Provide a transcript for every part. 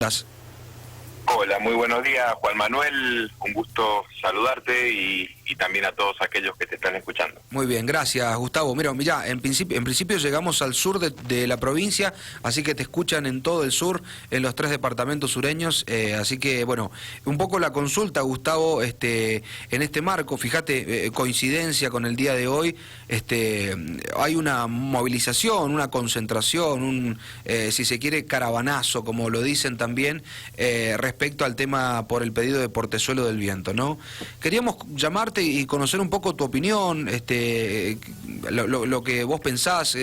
Estás. Hola, muy buenos días, Juan Manuel. Un gusto saludarte y también a todos aquellos que te están escuchando. Muy bien, gracias, Gustavo. Mira, en principio llegamos al sur de la provincia, así que te escuchan en todo el sur, en los 3 departamentos sureños. Así que, bueno, un poco la consulta, Gustavo, en este marco, fíjate, coincidencia con el día de hoy, hay una movilización, una concentración, si se quiere, caravanazo, como lo dicen también, respecto al tema por el pedido de Portezuelo del Viento, ¿no? Queríamos llamarte y conocer un poco tu opinión, lo que vos pensás.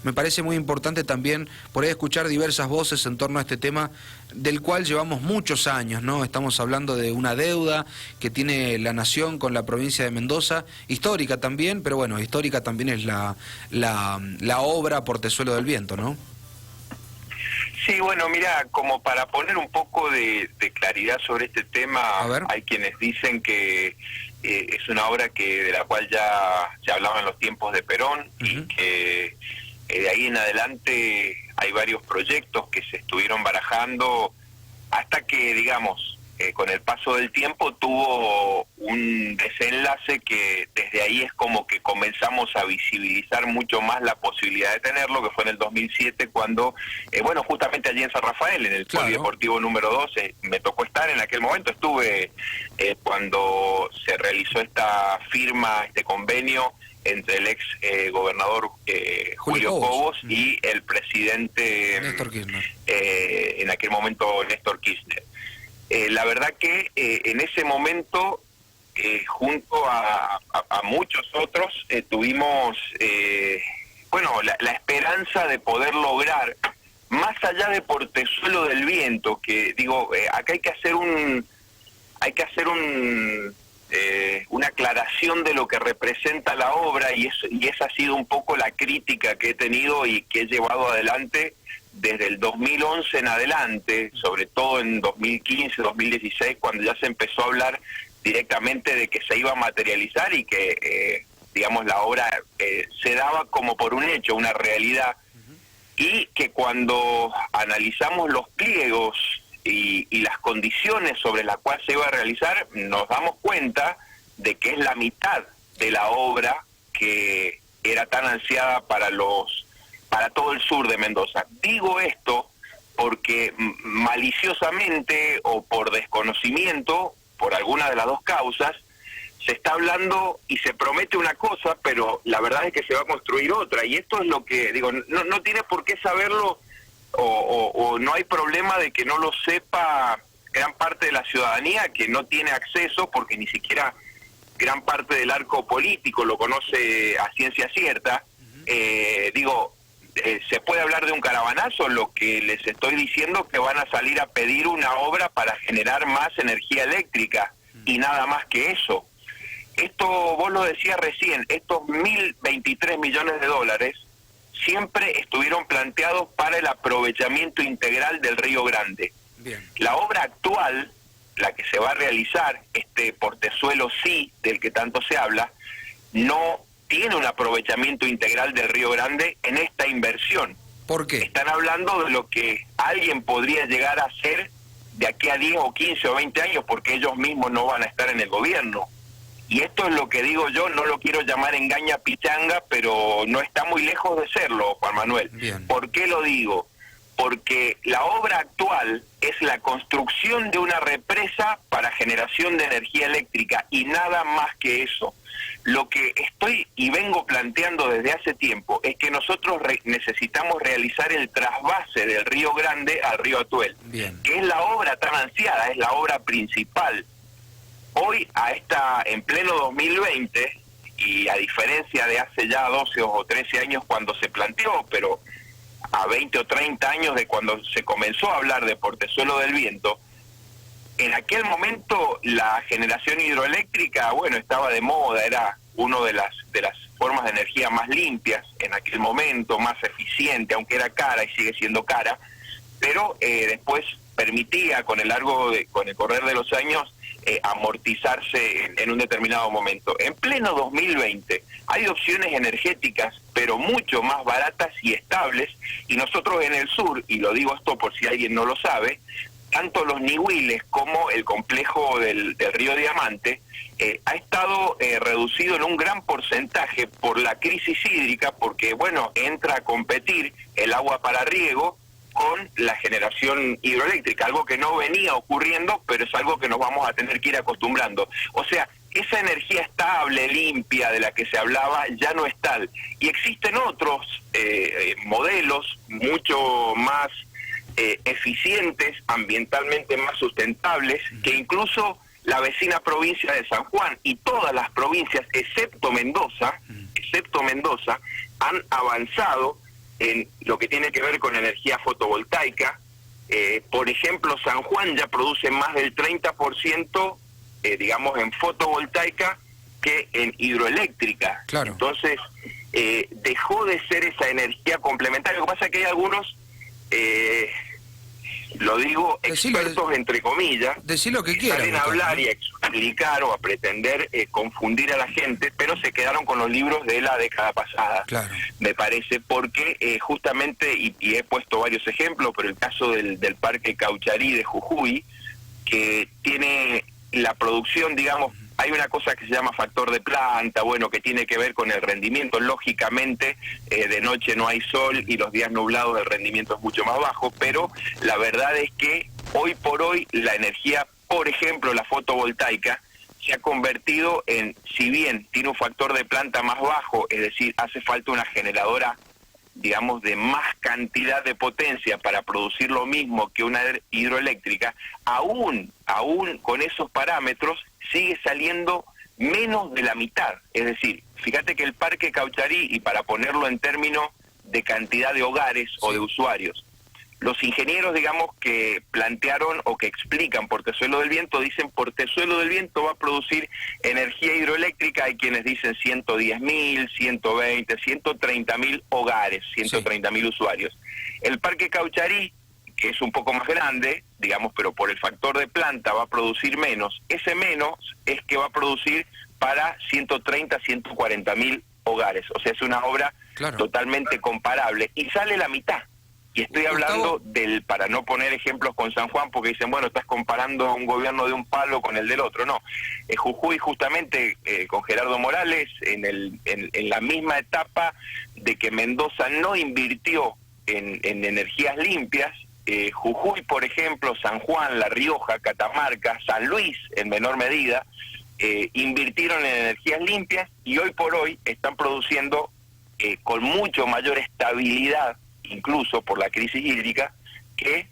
Me parece muy importante también por ahí escuchar diversas voces en torno a este tema del cual llevamos muchos años, ¿no? Estamos hablando de una deuda que tiene la nación con la provincia de Mendoza, histórica también, pero bueno, histórica también es la obra Portezuelo del Viento, ¿no? Sí, bueno, mira, como para poner un poco de claridad sobre este tema, hay quienes dicen que es una obra de la cual ya hablaban los tiempos de Perón, y que de ahí en adelante hay varios proyectos que se estuvieron barajando hasta que, digamos, con el paso del tiempo tuvo un desenlace que desde ahí es como que comenzamos a visibilizar mucho más la posibilidad de tenerlo, que fue en el 2007 cuando, bueno, justamente allí en San Rafael, en el Polideportivo número 12, me tocó estar en aquel momento, estuve cuando se realizó esta firma, este convenio entre el ex gobernador Julio Cobos y el presidente Néstor Kirchner. En aquel momento Néstor Kirchner. La verdad que en ese momento, junto a muchos otros, tuvimos la esperanza de poder lograr, más allá de Portezuelo del Viento, que digo, acá hay que hacer una aclaración de lo que representa la obra, y esa ha sido un poco la crítica que he tenido y que he llevado adelante desde el 2011 en adelante, sobre todo en 2015, 2016, cuando ya se empezó a hablar directamente de que se iba a materializar y que, digamos, la obra se daba como por un hecho, una realidad, y que cuando analizamos los pliegos y las condiciones sobre las cuales se iba a realizar, nos damos cuenta de que es la mitad de la obra que era tan ansiada para todo el sur de Mendoza. Digo esto porque maliciosamente o por desconocimiento, por alguna de las dos causas, se está hablando y se promete una cosa, pero la verdad es que se va a construir otra. Y esto es lo que, digo, no tiene por qué saberlo o no hay problema de que no lo sepa gran parte de la ciudadanía, que no tiene acceso porque ni siquiera gran parte del arco político lo conoce a ciencia cierta. Se puede hablar de un caravanazo, lo que les estoy diciendo que van a salir a pedir una obra para generar más energía eléctrica y nada más que eso. Esto, vos lo decías recién, estos 1.023 millones de dólares siempre estuvieron planteados para el aprovechamiento integral del Río Grande. Bien. La obra actual, la que se va a realizar, este Portezuelo sí, del que tanto se habla, no tiene un aprovechamiento integral del Río Grande en esta inversión. ¿Por qué? Están hablando de lo que alguien podría llegar a hacer de aquí a 10 o 15 o 20 años, porque ellos mismos no van a estar en el gobierno. Y esto es lo que digo yo, no lo quiero llamar engaña pichanga, pero no está muy lejos de serlo, Juan Manuel. Bien. ¿Por qué lo digo? Porque la obra actual es la construcción de una represa para generación de energía eléctrica y nada más que eso. Lo que estoy y vengo planteando desde hace tiempo es que nosotros necesitamos realizar el trasvase del Río Grande al Río Atuel, que es la obra tan ansiada, es la obra principal. Hoy, en pleno 2020, y a diferencia de hace ya 12 o 13 años cuando se planteó, pero a 20 o 30 años de cuando se comenzó a hablar de Portezuelo del Viento, en aquel momento la generación hidroeléctrica, bueno, estaba de moda, era una de las formas de energía más limpias en aquel momento, más eficiente, aunque era cara y sigue siendo cara, pero después permitía con el correr de los años amortizarse en un determinado momento. En pleno 2020 hay opciones energéticas, pero mucho más baratas y estables, y nosotros en el sur, y lo digo esto por si alguien no lo sabe, tanto los Nihuiles como el complejo del Río Diamante ha estado reducido en un gran porcentaje por la crisis hídrica, porque bueno, entra a competir el agua para riego con la generación hidroeléctrica, algo que no venía ocurriendo, pero es algo que nos vamos a tener que ir acostumbrando. O sea, esa energía estable, limpia, de la que se hablaba, ya no es tal. Y existen otros modelos mucho más eficientes, ambientalmente más sustentables, que incluso la vecina provincia de San Juan y todas las provincias, excepto Mendoza, han avanzado en lo que tiene que ver con energía fotovoltaica. Por ejemplo, San Juan ya produce más del 30%, digamos, en fotovoltaica que en hidroeléctrica. Claro. Entonces, dejó de ser esa energía complementaria. Lo que pasa es que hay algunos, lo digo, expertos entre comillas, decí lo que quieran, salen a hablar ¿no? y a explicar o a pretender confundir a la gente, pero se quedaron con los libros de la década pasada, claro, me parece, porque justamente, y he puesto varios ejemplos, pero el caso del Parque Caucharí de Jujuy, que tiene la producción, digamos, hay una cosa que se llama factor de planta, bueno, que tiene que ver con el rendimiento. Lógicamente, de noche no hay sol y los días nublados el rendimiento es mucho más bajo, pero la verdad es que hoy por hoy la energía, por ejemplo, la fotovoltaica, se ha convertido en, si bien tiene un factor de planta más bajo, es decir, hace falta una generadora, digamos, de más cantidad de potencia para producir lo mismo que una hidroeléctrica, aún con esos parámetros sigue saliendo menos de la mitad. Es decir, fíjate que el Parque Caucharí, y para ponerlo en términos de cantidad de hogares o de usuarios, los ingenieros, digamos, que plantearon o que explican Portezuelo del Viento, dicen Portezuelo del Viento va a producir energía hidroeléctrica. Hay quienes dicen 110.000, 120, 130.000 hogares, 130.000 usuarios. El Parque Caucharí, que es un poco más grande, digamos, pero por el factor de planta va a producir menos. Ese menos es que va a producir para 130, 140.000 hogares. O sea, es una obra totalmente comparable. Y sale la mitad. Y estoy hablando del, para no poner ejemplos con San Juan, porque dicen, bueno, estás comparando un gobierno de un palo con el del otro. No, Jujuy justamente con Gerardo Morales, en la misma etapa de que Mendoza no invirtió en energías limpias, Jujuy, por ejemplo, San Juan, La Rioja, Catamarca, San Luis, en menor medida, invirtieron en energías limpias y hoy por hoy están produciendo con mucho mayor estabilidad, incluso por la crisis hídrica, que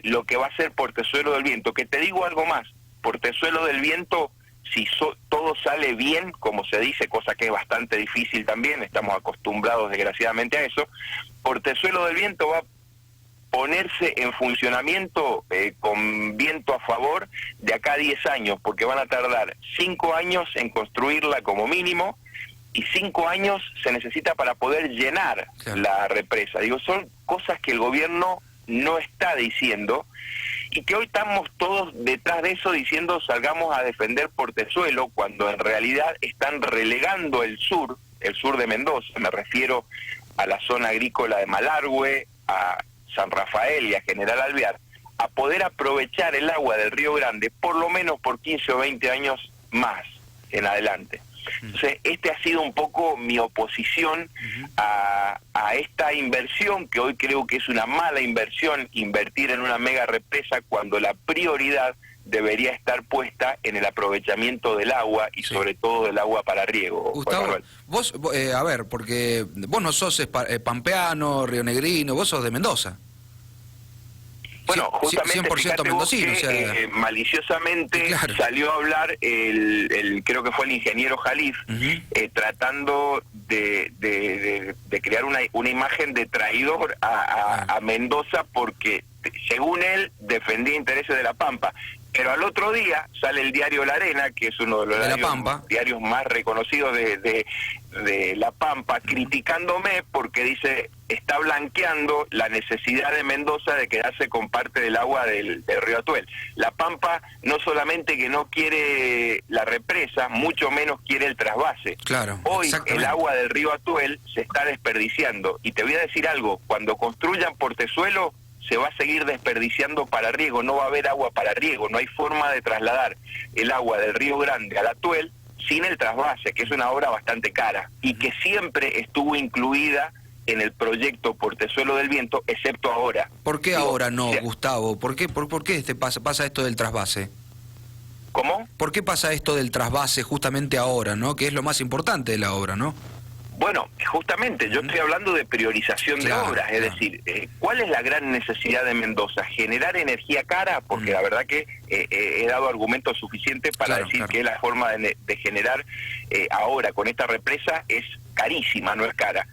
lo que va a ser Portezuelo del Viento. Que te digo algo más, Portezuelo del Viento, si todo sale bien, como se dice, cosa que es bastante difícil también, estamos acostumbrados desgraciadamente a eso, Portezuelo del Viento va a ponerse en funcionamiento con viento a favor de acá a 10 años, porque van a tardar 5 años en construirla como mínimo, y 5 años se necesita para poder llenar la represa. Digo, son cosas que el gobierno no está diciendo y que hoy estamos todos detrás de eso diciendo salgamos a defender Portezuelo, cuando en realidad están relegando el sur de Mendoza, me refiero a la zona agrícola de Malargüe, a San Rafael y a General Alvear, a poder aprovechar el agua del Río Grande por lo menos por 15 o 20 años más en adelante. Entonces, ha sido un poco mi oposición a esta inversión, que hoy creo que es una mala inversión, invertir en una mega represa cuando la prioridad debería estar puesta en el aprovechamiento del agua y sobre todo del agua para riego. Gustavo, vos, a ver, porque vos no sos pampeano, rionegrino, vos sos de Mendoza. Bueno, justamente 100% mendocino, que, o sea, maliciosamente salió a hablar creo que fue el ingeniero Jalif, tratando de crear una imagen de traidor a Mendoza, porque según él defendía intereses de la Pampa. Pero al otro día sale el diario La Arena, que es uno de los diarios más reconocidos de La Pampa, criticándome porque dice, está blanqueando la necesidad de Mendoza de quedarse con parte del agua del río Atuel. La Pampa no solamente que no quiere la represa, mucho menos quiere el trasvase. Claro, hoy el agua del río Atuel se está desperdiciando. Y te voy a decir algo, cuando construyan Portezuelo, se va a seguir desperdiciando para riego, no va a haber agua para riego, no hay forma de trasladar el agua del Río Grande al Atuel sin el trasvase, que es una obra bastante cara y que siempre estuvo incluida en el proyecto Portezuelo del Viento, excepto ahora. ¿Por qué ahora no, Gustavo? ¿Por qué pasa esto del trasvase? ¿Cómo? ¿Por qué pasa esto del trasvase justamente ahora, no? Que es lo más importante de la obra, ¿no? Bueno, justamente, yo estoy hablando de priorización de obras, es decir, ¿cuál es la gran necesidad de Mendoza? ¿Generar energía cara? Porque la verdad que he dado argumentos suficientes para decir que la forma de generar ahora con esta represa es carísima, no es cara.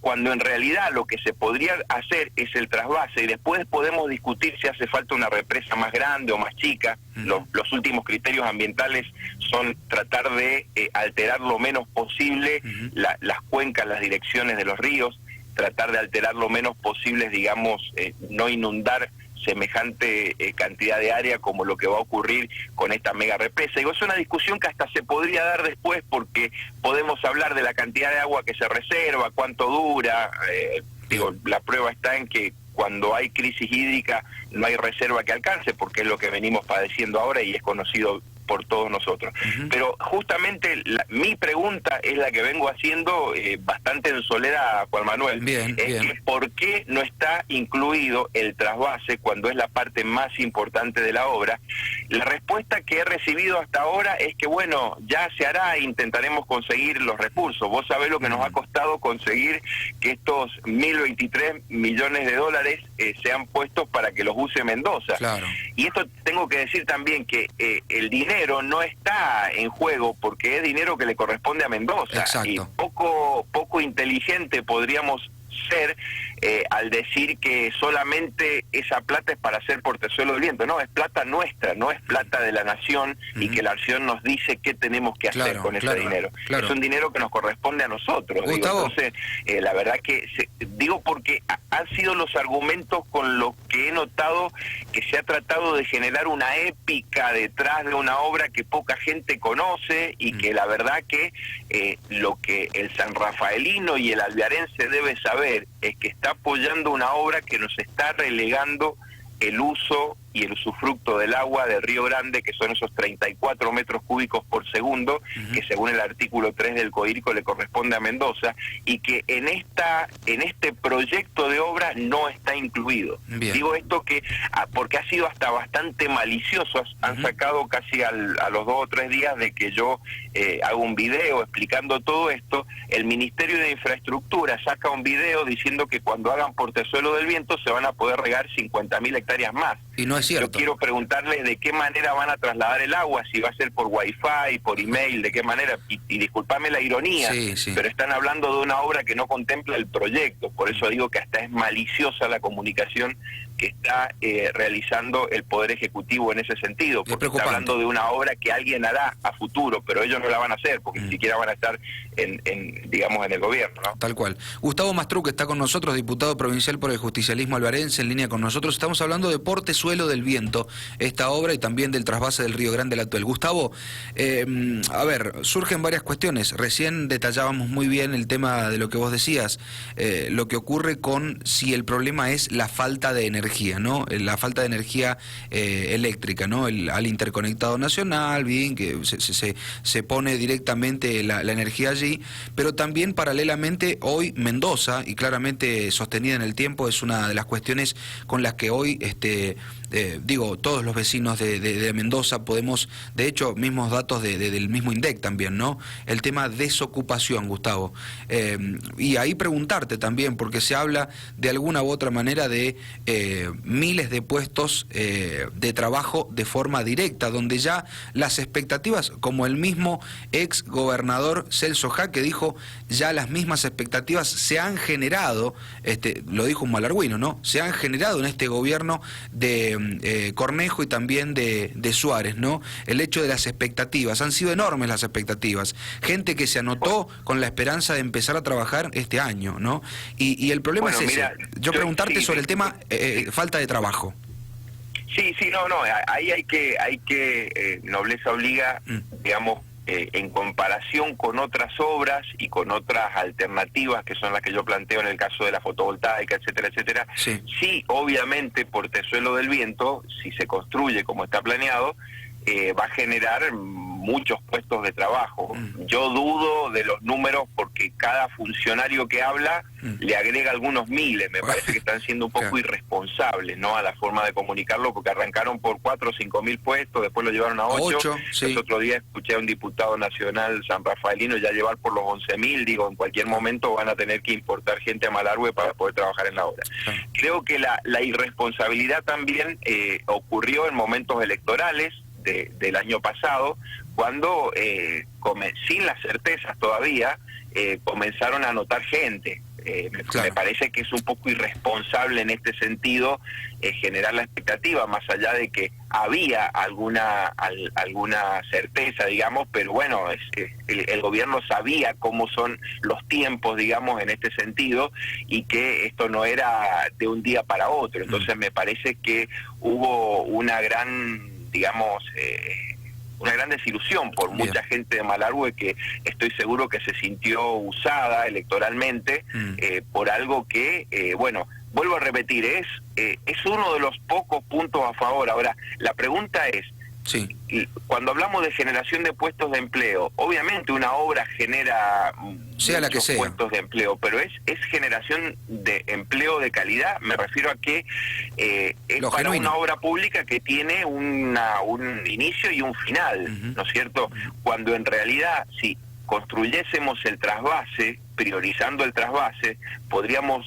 Cuando en realidad lo que se podría hacer es el trasvase y después podemos discutir si hace falta una represa más grande o más chica. Los últimos criterios ambientales son tratar de alterar lo menos posible las cuencas, las direcciones de los ríos, tratar de alterar lo menos posible, digamos, no inundar semejante cantidad de área como lo que va a ocurrir con esta mega represa. Digo, es una discusión que hasta se podría dar después porque podemos hablar de la cantidad de agua que se reserva, cuánto dura, digo, la prueba está en que cuando hay crisis hídrica no hay reserva que alcance, porque es lo que venimos padeciendo ahora y es conocido por todos nosotros. Pero justamente mi pregunta es la que vengo haciendo bastante en soledad, Juan Manuel. Bien. Que ¿por qué no está incluido el trasvase cuando es la parte más importante de la obra? La respuesta que he recibido hasta ahora es que, bueno, ya se hará, intentaremos conseguir los recursos. Vos sabés lo que nos ha costado conseguir que estos 1.023 millones de dólares sean puestos para que los use Mendoza. Claro. Y esto tengo que decir también que el dinero no está en juego porque es dinero que le corresponde a Mendoza. Exacto. Y poco inteligente podríamos ser al decir que solamente esa plata es para hacer Portezuelo del Viento. No, es plata nuestra, no es plata de la nación y que la nación nos dice qué tenemos que hacer con ese dinero. Es un dinero que nos corresponde a nosotros. Gustavo. Entonces, la verdad que digo porque han sido los argumentos con los que he notado que se ha tratado de generar una épica detrás de una obra que poca gente conoce y que la verdad que lo que el sanrafaelino y el alvearense debe saber es que está apoyando una obra que nos está relegando el uso y el usufructo del agua del Río Grande, que son esos 34 metros cúbicos por segundo, que según el artículo 3 del COIRCO le corresponde a Mendoza, y que en este proyecto de obra no está incluido. Bien. Digo esto porque ha sido hasta bastante malicioso, han sacado casi a los 2 o 3 días de que yo hago un video explicando todo esto, el Ministerio de Infraestructura saca un video diciendo que cuando hagan Portezuelo del Viento se van a poder regar 50.000 hectáreas más. Y no es cierto. Yo quiero preguntarles de qué manera van a trasladar el agua, si va a ser por wifi, por email, de qué manera, y disculpame la ironía, pero están hablando de una obra que no contempla el proyecto, por eso digo que hasta es maliciosa la comunicación que está realizando el Poder Ejecutivo en ese sentido, porque está hablando de una obra que alguien hará a futuro, pero ellos no la van a hacer, porque ni siquiera van a estar digamos, en el gobierno, ¿no? Tal cual. Gustavo Mastruc está con nosotros, diputado provincial por el justicialismo alvarense, en línea con nosotros. Estamos hablando de Portezuelo del Viento, esta obra, y también del trasvase del Río Grande al Atuel. Gustavo, a ver, surgen varias cuestiones. Recién detallábamos muy bien el tema de lo que vos decías, lo que ocurre con si el problema es la falta de energía, ¿no? La falta de energía eléctrica, ¿no? Al interconectado nacional, bien, que se pone directamente la energía allí, pero también paralelamente hoy Mendoza, y claramente sostenida en el tiempo, es una de las cuestiones con las que hoy todos los vecinos de Mendoza podemos, de hecho, mismos datos del mismo INDEC también, ¿no? El tema desocupación, Gustavo. Y ahí preguntarte también, porque se habla de alguna u otra manera de miles de puestos de trabajo de forma directa, donde ya las expectativas, como el mismo ex gobernador Celso Jaque dijo, ya las mismas expectativas se han generado, lo dijo un malargüino, ¿no? Se han generado en este gobierno de Cornejo y también de Suárez, ¿no? El hecho de las expectativas, han sido enormes las expectativas, gente que se anotó con la esperanza de empezar a trabajar este año, ¿no? Y el problema es ese, yo preguntarte sobre el tema falta de trabajo. Sí, no, ahí hay que nobleza obliga, digamos, en comparación con otras obras y con otras alternativas que son las que yo planteo en el caso de la fotovoltaica, etcétera, etcétera. Sí, obviamente por Tezuelo del Viento, si se construye como está planeado, va a generar muchos puestos de trabajo. Yo dudo de los números porque cada funcionario que habla le agrega algunos miles. Me parece que están siendo un poco irresponsables, ¿no?, a la forma de comunicarlo, porque arrancaron por 4 o 5 mil puestos, después lo llevaron a 8. El otro día escuché a un diputado nacional san rafaelino ya llevar por los 11.000. Digo, en cualquier momento van a tener que importar gente a Malargüe para poder trabajar en la obra. Creo que la irresponsabilidad también ocurrió en momentos electorales del año pasado, cuando sin las certezas todavía comenzaron a anotar gente. Me parece que es un poco irresponsable en este sentido generar la expectativa, más allá de que había alguna certeza, digamos, pero bueno, el gobierno sabía cómo son los tiempos, digamos, en este sentido, y que esto no era de un día para otro. Entonces me parece que hubo una gran, digamos, una gran desilusión por mucha gente de Malargüe, que estoy seguro que se sintió usada electoralmente por algo que, bueno, vuelvo a repetir, es uno de los pocos puntos a favor. Ahora, la pregunta es, cuando hablamos de generación de puestos de empleo, obviamente una obra genera muchos puestos de empleo, pero es generación de empleo de calidad. Me refiero a que es para una obra pública que tiene un inicio y un final, ¿no es cierto? Cuando en realidad, si construyésemos el trasvase, priorizando el trasvase, podríamos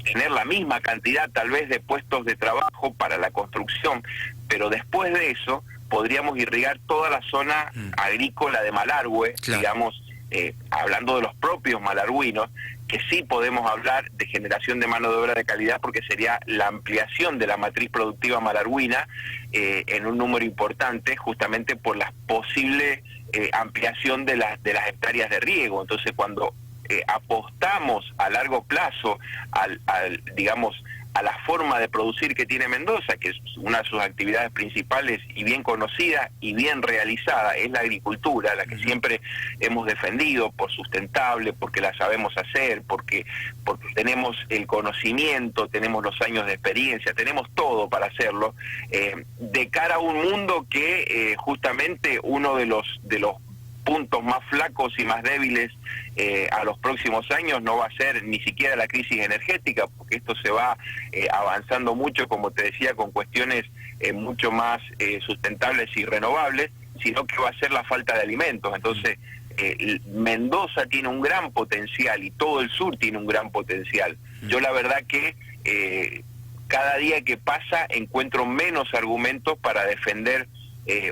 tener la misma cantidad tal vez de puestos de trabajo para la construcción, pero después de eso podríamos irrigar toda la zona agrícola de Malargüe, digamos, hablando de los propios malargüinos, que sí podemos hablar de generación de mano de obra de calidad, porque sería la ampliación de la matriz productiva malargüina en un número importante, justamente por la posible ampliación de las hectáreas de riego. Entonces, cuando apostamos a largo plazo digamos, a la forma de producir que tiene Mendoza, que es una de sus actividades principales y bien conocida y bien realizada, es la agricultura, la que siempre hemos defendido por sustentable, porque la sabemos hacer, porque tenemos el conocimiento, tenemos los años de experiencia, tenemos todo para hacerlo, de cara a un mundo que justamente uno de los puntos más flacos y más débiles a los próximos años no va a ser ni siquiera la crisis energética, porque esto se va avanzando mucho, como te decía, con cuestiones mucho más sustentables y renovables, sino que va a ser la falta de alimentos. Entonces, Mendoza tiene un gran potencial y todo el sur tiene un gran potencial. Yo la verdad que cada día que pasa encuentro menos argumentos para defender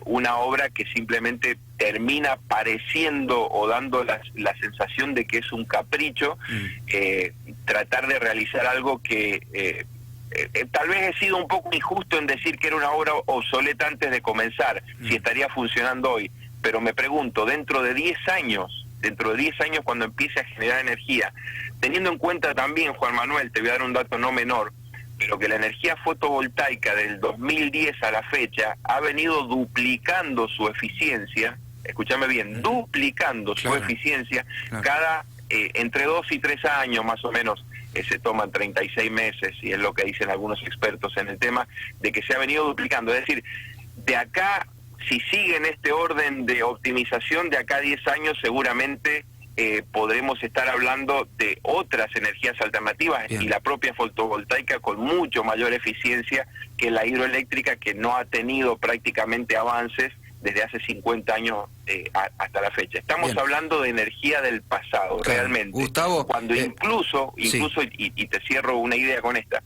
una obra que simplemente termina pareciendo o dando la sensación de que es un capricho, tratar de realizar algo que tal vez he sido un poco injusto en decir que era una obra obsoleta antes de comenzar, si estaría funcionando hoy, pero me pregunto, dentro de 10 años cuando empiece a generar energía, teniendo en cuenta también, Juan Manuel, te voy a dar un dato no menor, pero que la energía fotovoltaica del 2010 a la fecha ha venido duplicando su eficiencia, escúchame bien, duplicando su eficiencia cada entre 2 y 3 años más o menos, se toman 36 meses, y es lo que dicen algunos expertos en el tema, de que se ha venido duplicando. Es decir, de acá, si sigue en este orden de optimización, de acá a 10 años seguramente podremos estar hablando de otras energías alternativas y la propia fotovoltaica con mucho mayor eficiencia que la hidroeléctrica, que no ha tenido prácticamente avances desde hace 50 años hasta la fecha. Estamos hablando de energía del pasado, realmente. Gustavo, cuando incluso y te cierro una idea con esta,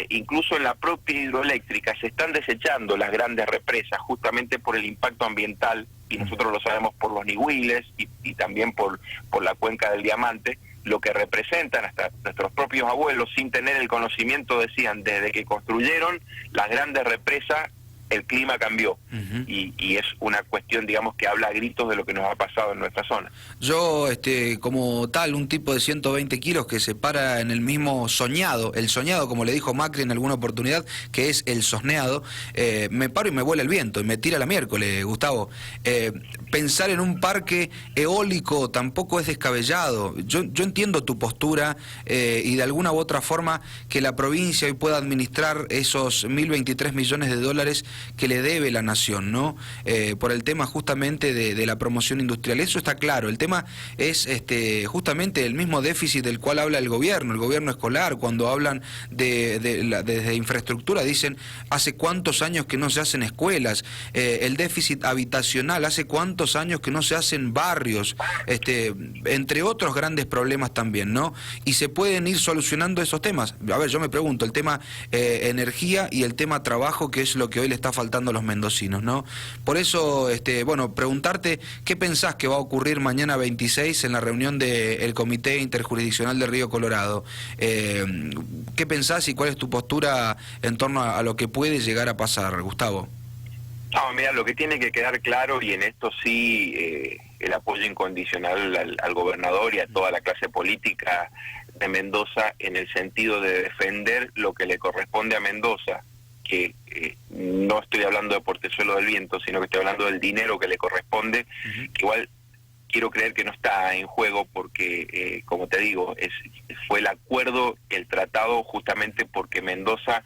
incluso en la propia hidroeléctrica se están desechando las grandes represas justamente por el impacto ambiental, y nosotros lo sabemos por los Nihuiles y también por la cuenca del Diamante, lo que representan. Hasta nuestros propios abuelos, sin tener el conocimiento, decían, desde que construyeron las grandes represas, el clima cambió. Y es una cuestión, digamos, que habla a gritos de lo que nos ha pasado en nuestra zona. Yo, como tal, un tipo de 120 kilos que se para en el mismo soñado, el soñado, como le dijo Macri en alguna oportunidad, que es el sosneado, me paro y me vuela el viento y me tira la miércoles, Gustavo. Pensar en un parque eólico tampoco es descabellado. Yo entiendo tu postura y de alguna u otra forma que la provincia hoy pueda administrar esos 1.023 millones de dólares que le debe la nación, ¿no? Por el tema justamente de la promoción industrial. Eso está claro. El tema es justamente el mismo déficit del cual habla el gobierno escolar, cuando hablan desde infraestructura, dicen hace cuántos años que no se hacen escuelas, el déficit habitacional, hace cuántos años que no se hacen barrios, entre otros grandes problemas también, ¿no? Y se pueden ir solucionando esos temas. A ver, yo me pregunto, el tema energía y el tema trabajo, que es lo que hoy le está faltando a los mendocinos, ¿no? Por eso, preguntarte qué pensás que va a ocurrir mañana 26 en la reunión del Comité Interjurisdiccional de Río Colorado. ¿Qué pensás y cuál es tu postura en torno a lo que puede llegar a pasar, Gustavo? No, mira, lo que tiene que quedar claro, y en esto sí, el apoyo incondicional al gobernador y a toda la clase política de Mendoza, en el sentido de defender lo que le corresponde a Mendoza, que no estoy hablando de Portezuelo del Viento, sino que estoy hablando del dinero que le corresponde, que igual quiero creer que no está en juego porque, como te digo, fue el acuerdo, el tratado, justamente porque Mendoza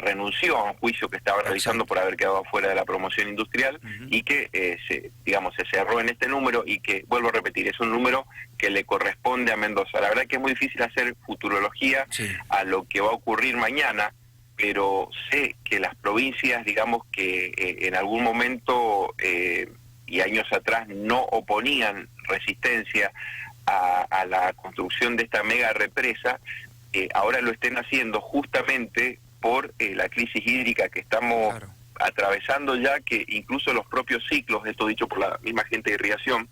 renunció a un juicio que estaba realizando por haber quedado fuera de la promoción industrial y que, se cerró en este número y que, vuelvo a repetir, es un número que le corresponde a Mendoza. La verdad que es muy difícil hacer futurología a lo que va a ocurrir mañana, pero sé que las provincias, digamos que en algún momento y años atrás no oponían resistencia a la construcción de esta mega represa, ahora lo estén haciendo justamente por la crisis hídrica que estamos atravesando ya, que incluso los propios ciclos, esto dicho por la misma gente de irrigación,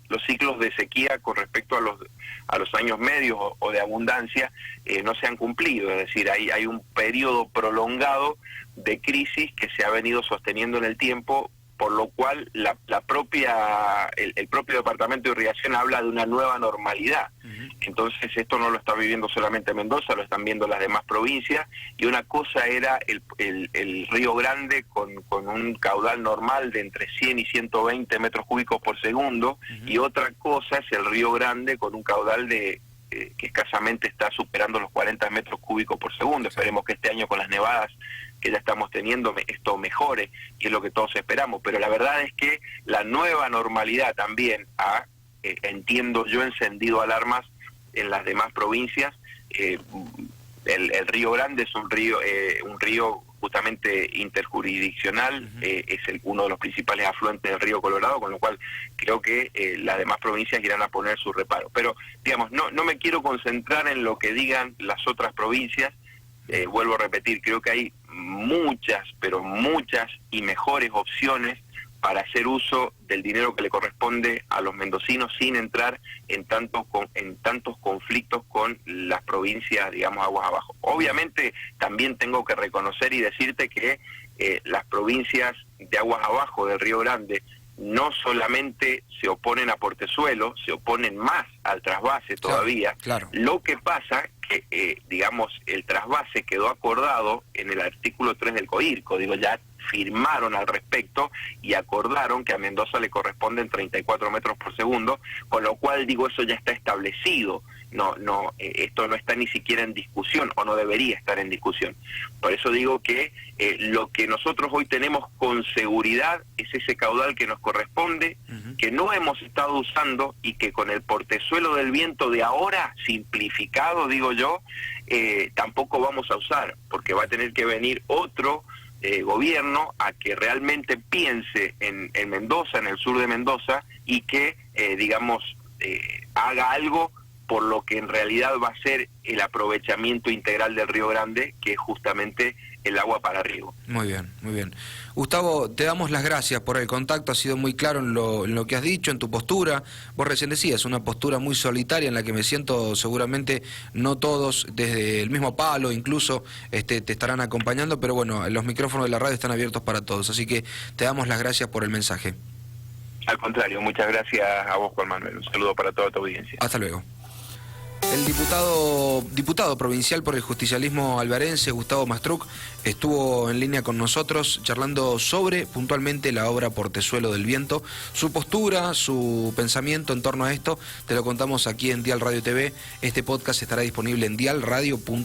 los ciclos de sequía con respecto a los años medios o de abundancia no se han cumplido. Es decir, hay un periodo prolongado de crisis que se ha venido sosteniendo en el tiempo, por lo cual el propio Departamento de Irrigación habla de una nueva normalidad. Entonces esto no lo está viviendo solamente Mendoza, lo están viendo las demás provincias, y una cosa era el Río Grande con un caudal normal de entre 100 y 120 metros cúbicos por segundo, y otra cosa es el Río Grande con un caudal de que escasamente está superando los 40 metros cúbicos por segundo. Esperemos que este año, con las nevadas que ya estamos teniendo, esto mejore, y es lo que todos esperamos. Pero la verdad es que la nueva normalidad también ha, entiendo yo, encendido alarmas en las demás provincias. El Río Grande es un río justamente interjurisdiccional, es uno de los principales afluentes del río Colorado, con lo cual creo que las demás provincias irán a poner su reparo. Pero, digamos, no me quiero concentrar en lo que digan las otras provincias. Vuelvo a repetir, creo que hay muchas, pero muchas y mejores opciones para hacer uso del dinero que le corresponde a los mendocinos sin entrar en tantos conflictos con las provincias, digamos, aguas abajo. Obviamente también tengo que reconocer y decirte que las provincias de aguas abajo del Río Grande no solamente se oponen a Portezuelo, se oponen más al trasvase todavía. Claro. Lo que pasa que, digamos, el trasvase quedó acordado en el artículo 3 del COIRCO, digo, ya firmaron al respecto y acordaron que a Mendoza le corresponden 34 metros por segundo, con lo cual, digo, eso ya está establecido. Esto no está ni siquiera en discusión, o no debería estar en discusión. Por eso digo que lo que nosotros hoy tenemos con seguridad es ese caudal que nos corresponde, que no hemos estado usando, y que con el Portezuelo del Viento de ahora, simplificado, digo yo, tampoco vamos a usar, porque va a tener que venir otro gobierno a que realmente piense en Mendoza, en el sur de Mendoza, y que, haga algo por lo que en realidad va a ser el aprovechamiento integral del Río Grande, que es justamente el agua para riego. Muy bien, muy bien. Gustavo, te damos las gracias por el contacto, has sido muy claro en lo que has dicho, en tu postura. Vos recién decías, una postura muy solitaria en la que me siento seguramente no todos, desde el mismo palo incluso, te estarán acompañando, pero bueno, los micrófonos de la radio están abiertos para todos, así que te damos las gracias por el mensaje. Al contrario, muchas gracias a vos, Juan Manuel. Un saludo para toda tu audiencia. Hasta luego. El diputado provincial por el justicialismo albarense, Gustavo Mastruc, estuvo en línea con nosotros charlando sobre puntualmente la obra Portezuelo del Viento, su postura, su pensamiento en torno a esto. Te lo contamos aquí en Dial Radio TV. Este podcast estará disponible en dialradio.com.